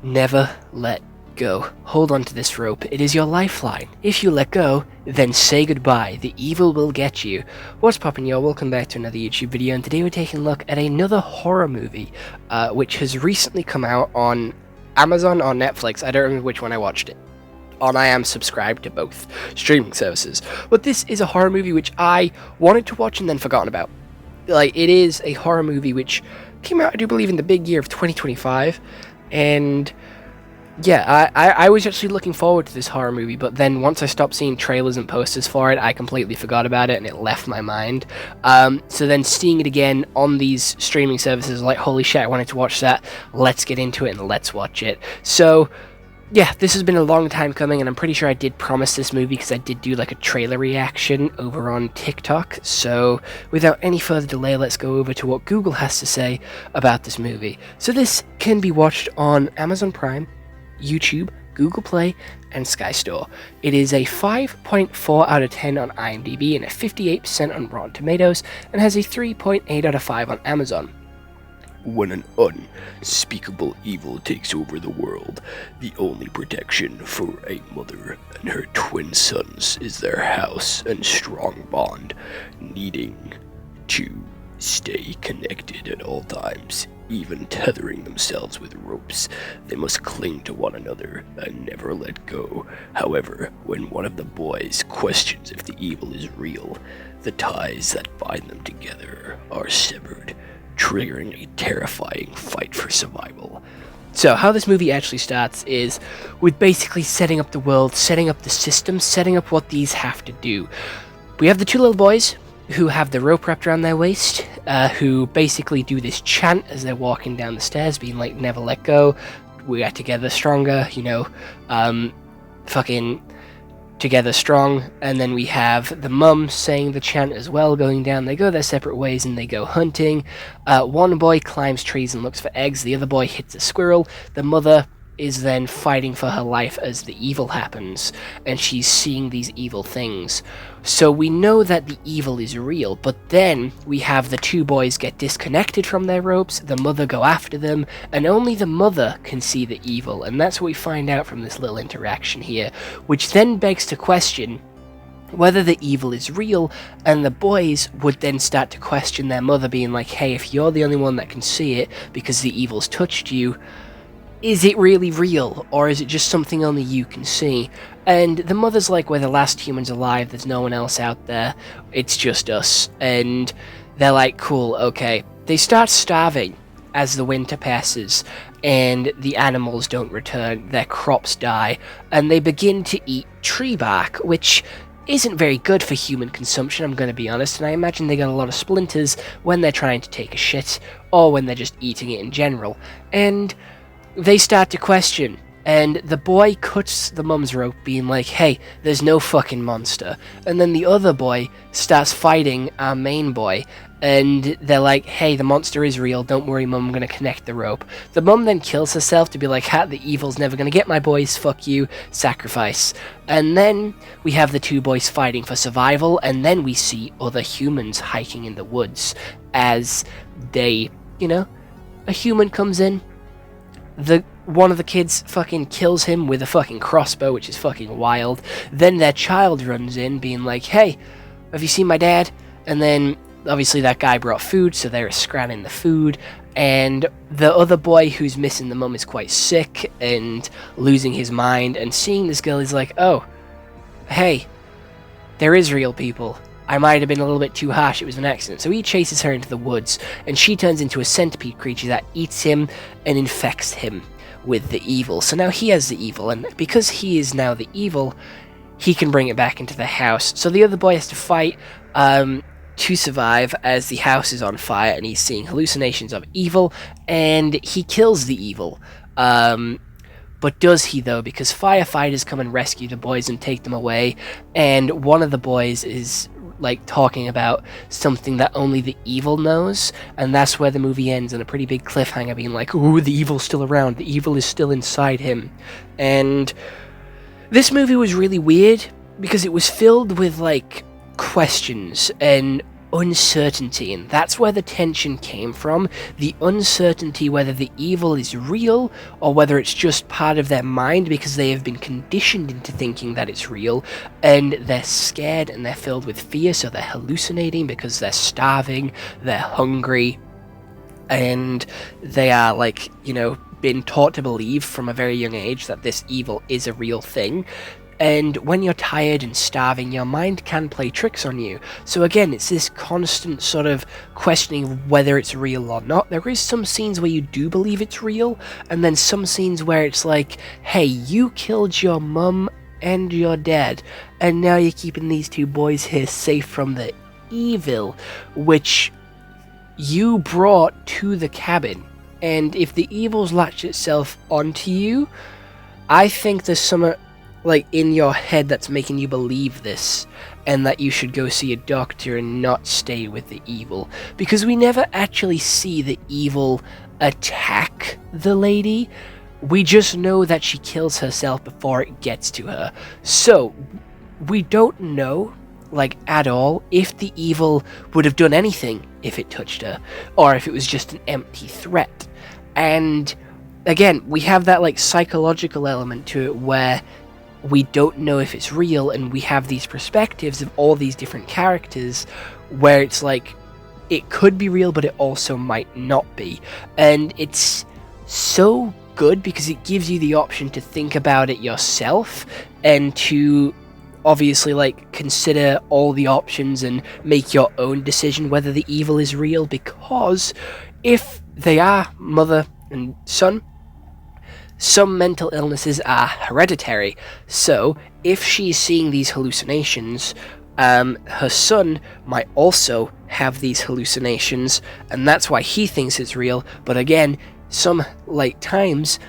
Never let go. Hold on to this rope. It is your lifeline. If you let go, then say goodbye. The evil will get you. What's poppin', y'all? Welcome back to another YouTube video, and today we're taking a look at another horror movie, which has recently come out on Amazon or Netflix. I don't remember which one I watched it on. I am subscribed to both streaming services. But this is a horror movie which I wanted to watch and then forgotten about. Like, it is a horror movie which came out, I do believe, in the big year of 2025, and yeah, I was actually looking forward to this horror movie, but then once I stopped seeing trailers and posters for it, I completely forgot about it, and it left my mind. So then seeing it again on these streaming services, like, holy shit, I wanted to watch that, let's get into it and let's watch it. So yeah, this has been a long time coming, and I'm pretty sure I did promise this movie because I did do like a trailer reaction over on TikTok. So without any further delay, let's go over to what Google has to say about this movie. So this can be watched on Amazon Prime, YouTube, Google Play, and Sky Store. It is a 5.4 out of 10 on IMDb and a 58% on Rotten Tomatoes, and has a 3.8 out of 5 on Amazon. When an unspeakable evil takes over the world, the only protection for a mother and her twin sons is their house and strong bond, needing to stay connected at all times, even tethering themselves with ropes. They must cling to one another and never let go. However, when one of the boys questions if the evil is real, the ties that bind them together are severed, triggering a terrifying fight for survival. So how this movie actually starts is with basically setting up the world, setting up the system, setting up what these have to do. We have the two little boys who have the rope wrapped around their waist, who basically do this chant as they're walking down the stairs, being like, never let go, we are together stronger, you know, fucking together strong. And then we have the mum saying the chant as well, going down. They go their separate ways and they go hunting. One boy climbs trees and looks for eggs, the other boy hits a squirrel. The mother is then fighting for her life as the evil happens, and she's seeing these evil things. So we know that the evil is real, but then we have the two boys get disconnected from their ropes, the mother go after them, and only the mother can see the evil, and that's what we find out from this little interaction here, which then begs to question whether the evil is real, and the boys would then start to question their mother, being like, hey, if you're the only one that can see it because the evil's touched you, is it really real, or is it just something only you can see? And the mother's like, we're the last humans alive, there's no one else out there, it's just us. And they're like, cool, okay. They start starving as the winter passes, and the animals don't return, their crops die, and they begin to eat tree bark, which isn't very good for human consumption, I'm going to be honest, and I imagine they got a lot of splinters when they're trying to take a shit, or when they're just eating it in general. And they start to question, and the boy cuts the mum's rope, being like, hey, there's no fucking monster. And then the other boy starts fighting our main boy, and they're like, hey, the monster is real, don't worry mum, I'm gonna connect the rope. The mum then kills herself to be like, ha, the evil's never gonna get my boys, fuck you, sacrifice. And then we have the two boys fighting for survival, and then we see other humans hiking in the woods as they, you know, a human comes in. One of the kids fucking kills him with a fucking crossbow, which is fucking wild. Then their child runs in, being like, hey, have you seen my dad? And then, obviously, that guy brought food, so they're scranning the food. And the other boy who's missing the mum is quite sick and losing his mind. And seeing this girl, he's like, oh, hey, there is real people. I might have been a little bit too harsh, it was an accident. So he chases her into the woods, and she turns into a centipede creature that eats him and infects him with the evil. So now he has the evil, and because he is now the evil, he can bring it back into the house. So the other boy has to fight to survive as the house is on fire, and he's seeing hallucinations of evil, and he kills the evil. But does he, though? Because firefighters come and rescue the boys and take them away, and one of the boys is like talking about something that only the evil knows, and that's where the movie ends, on a pretty big cliffhanger, being like, ooh, the evil's still around, the evil is still inside him. And this movie was really weird because it was filled with like questions, and uncertainty, and that's where the tension came from. The uncertainty whether the evil is real or whether it's just part of their mind because they have been conditioned into thinking that it's real, and they're scared and they're filled with fear, so they're hallucinating because they're starving, they're hungry, and they are been taught to believe from a very young age that this evil is a real thing. And when you're tired and starving, your mind can play tricks on you. So again, it's this constant sort of questioning of whether it's real or not. There is some scenes where you do believe it's real, and then some scenes where it's like, hey, you killed your mum and your dad, and now you're keeping these two boys here safe from the evil, which you brought to the cabin. And if the evil's latched itself onto you, I think there's some in your head that's making you believe this, and that you should go see a doctor and not stay with the evil, because we never actually see the evil attack the lady. We just know that she kills herself before it gets to her. So we don't know at all if the evil would have done anything if it touched her, or if it was just an empty threat. And again, we have that psychological element to it where we don't know if it's real, and we have these perspectives of all these different characters where it's it could be real, but it also might not be. And it's so good because it gives you the option to think about it yourself and to obviously consider all the options and make your own decision whether the evil is real, because if they are mother and son, some mental illnesses are hereditary. So if she's seeing these hallucinations, her son might also have these hallucinations, and that's why he thinks it's real. But again, some times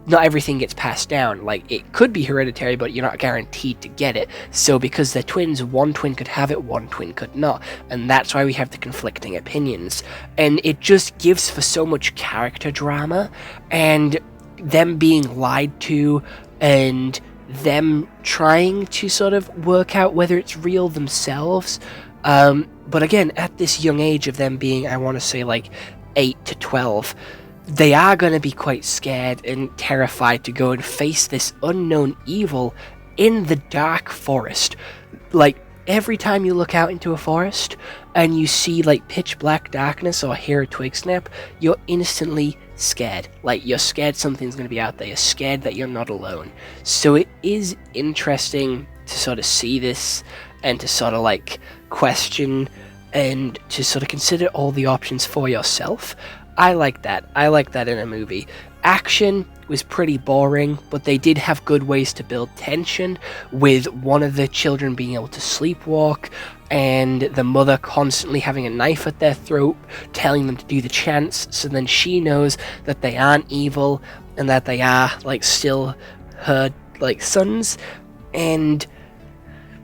not everything gets passed down. It could be hereditary, but you're not guaranteed to get it. So because they're twins, one twin could have it, one twin could not. And that's why we have the conflicting opinions. And it just gives for so much character drama, and them being lied to, and them trying to sort of work out whether it's real themselves. But again, at this young age of them being, I want to say 8 to 12, they are going to be quite scared and terrified to go and face this unknown evil in the dark forest. Every time you look out into a forest and you see pitch black darkness or hear a twig snap, you're instantly scared. You're scared something's going to be out there. You're scared that you're not alone. So it is interesting to sort of see this and to sort of question and to sort of consider all the options for yourself. I like that. I like that in a movie. Action was pretty boring, but they did have good ways to build tension, with one of the children being able to sleepwalk, and the mother constantly having a knife at their throat, telling them to do the chants, so then she knows that they aren't evil, and that they are, still her, sons, and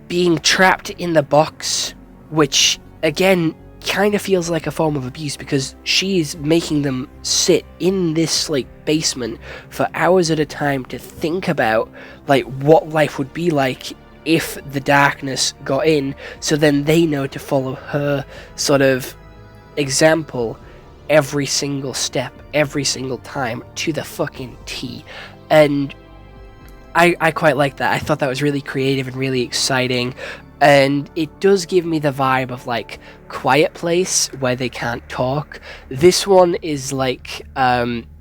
being trapped in the box, which, again, kind of feels like a form of abuse, because she's making them sit in this basement for hours at a time to think about what life would be like if the darkness got in, so then they know to follow her sort of example every single step, every single time, to the fucking T. And I quite like that. I thought that was really creative and really exciting. And it does give me the vibe of Quiet Place, where they can't talk. This one is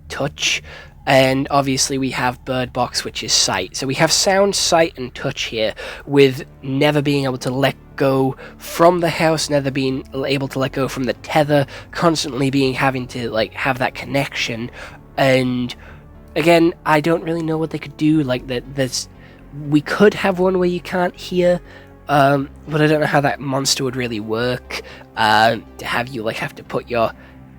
touch, and obviously we have Bird Box, which is sight. So we have sound, sight, and touch here, with never being able to let go from the house, never being able to let go from the tether, constantly having to have that connection. And again, I don't really know what they could do. We could have one where you can't hear. But I don't know how that monster would really work, to have you have to put your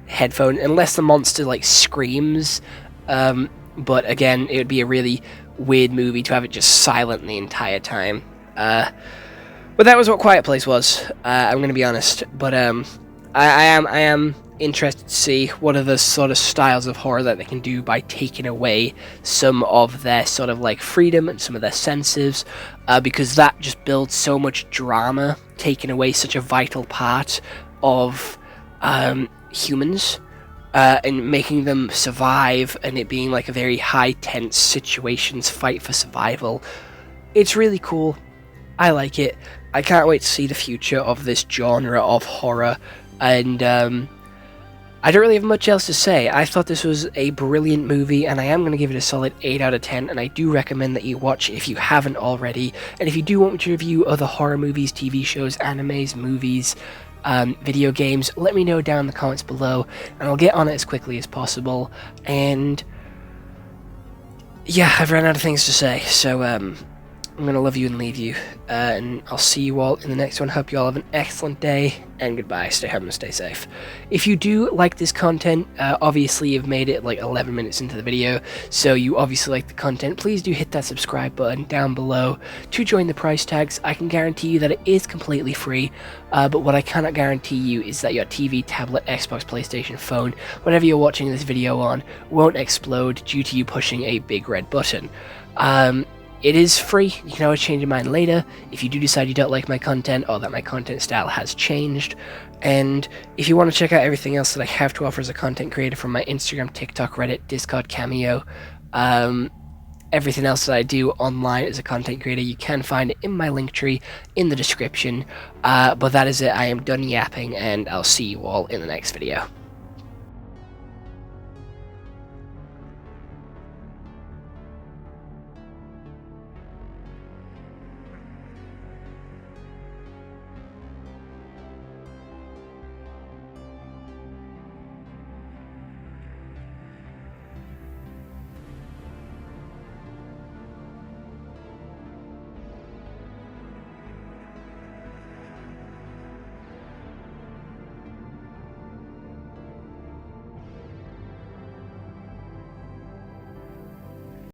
headphone, unless the monster screams, but again, it would be a really weird movie to have it just silent the entire time. But that was what Quiet Place was, I'm gonna be honest, but I am interested to see what are the sort of styles of horror that they can do by taking away some of their sort of like freedom and some of their senses, because that just builds so much drama, taking away such a vital part of humans, and making them survive, and it being like a very high tense situations, fight for survival. It's really cool. I like it. I can't wait to see the future of this genre of horror, and I don't really have much else to say. I thought this was a brilliant movie, and I am going to give it a solid 8 out of 10, and I do recommend that you watch it if you haven't already. And if you do want me to review other horror movies, TV shows, animes, movies, video games, let me know down in the comments below, and I'll get on it as quickly as possible. And yeah, I've run out of things to say, so I'm going to love you and leave you, and I'll see you all in the next one. Hope you all have an excellent day, and goodbye. Stay home and stay safe. If you do like this content, obviously you've made it like 11 minutes into the video, so you obviously like the content. Please do hit that subscribe button down below to join the price tags. I can guarantee you that it is completely free, but what I cannot guarantee you is that your TV, tablet, Xbox, PlayStation, phone, whatever you're watching this video on, won't explode due to you pushing a big red button. It is free. You can always change your mind later if you do decide you don't like my content or that my content style has changed. And if you want to check out everything else that I have to offer as a content creator from my Instagram, TikTok, Reddit, Discord, Cameo, everything else that I do online as a content creator, you can find it in my link tree in the description. But that is it. I am done yapping, and I'll see you all in the next video.